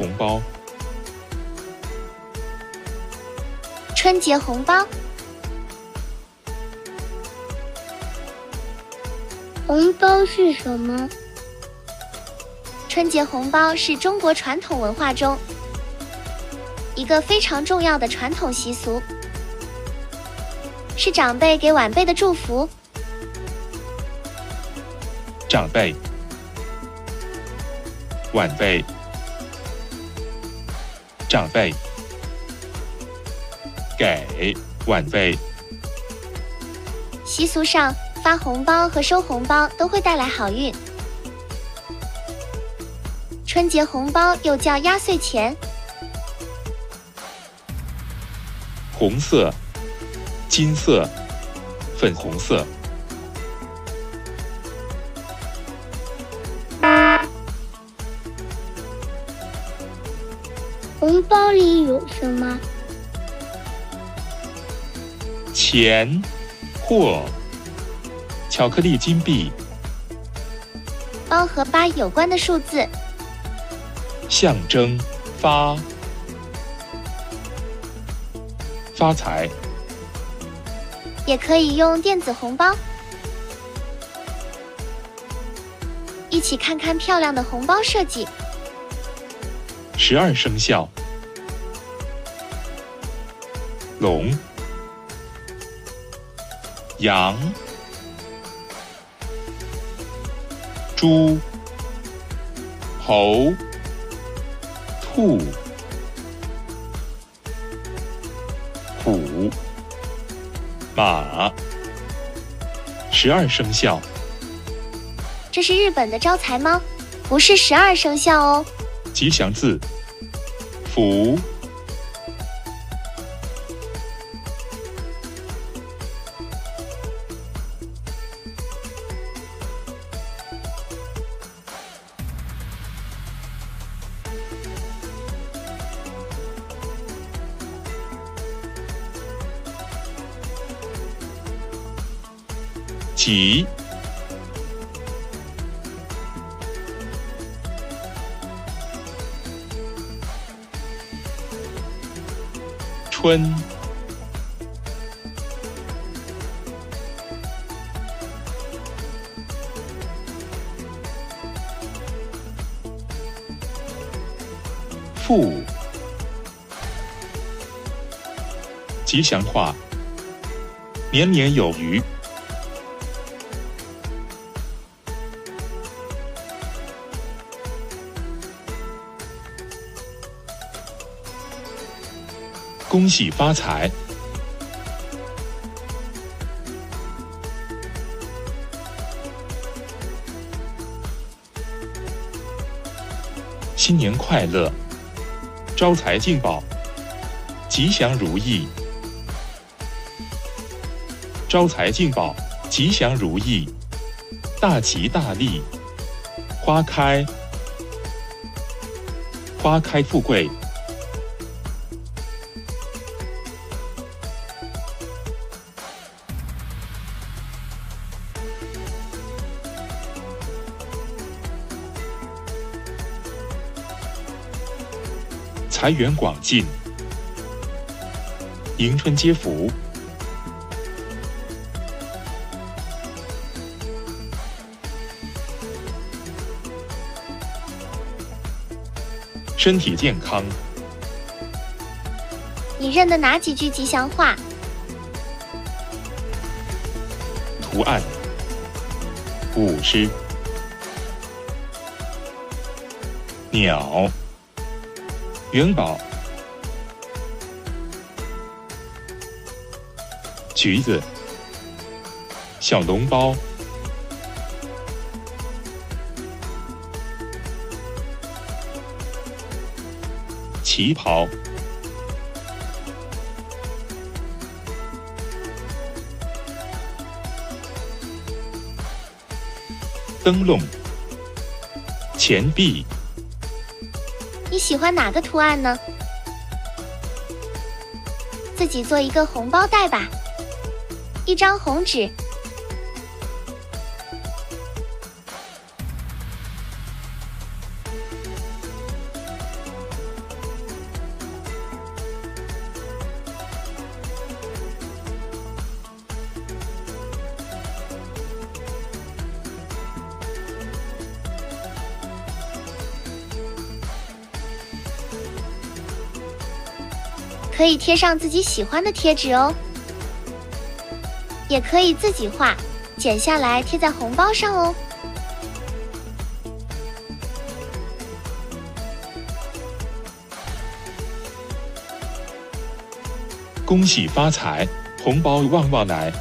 红包。春节红包。红包是什么？春节红包是中国传统文化中一个非常重要的传统习俗，是长辈给晚辈的祝福。长辈、晚辈、长辈给晚辈。习俗上，发红包和收红包都会带来好运。春节红包又叫压岁钱。红色、金色、粉红色。红包里有什么？钱、货、巧克力、金币。包和8有关的数字，象征发财。也可以用电子红包。一起看看漂亮的红包设计。12生肖：龙、羊、猪、猴、兔、虎、马。12生肖。这是日本的招财猫，不是12生肖哦。吉祥字：福。吉。春。富。吉祥话：年年有余。恭喜发财。新年快乐，招财进宝，吉祥如意。招财进宝，吉祥如意，大吉大利，花开富贵。财源广进，迎春接福。身体健康。你认得哪几句吉祥话？图案：舞狮、鸟、元宝、橘子、小笼包、旗袍、灯笼、钱币。你喜欢哪个图案呢？自己做一个红包袋吧，一张红纸，可以贴上自己喜欢的贴纸哦，也可以自己画，剪下来贴在红包上哦。恭喜发财，红包旺旺来！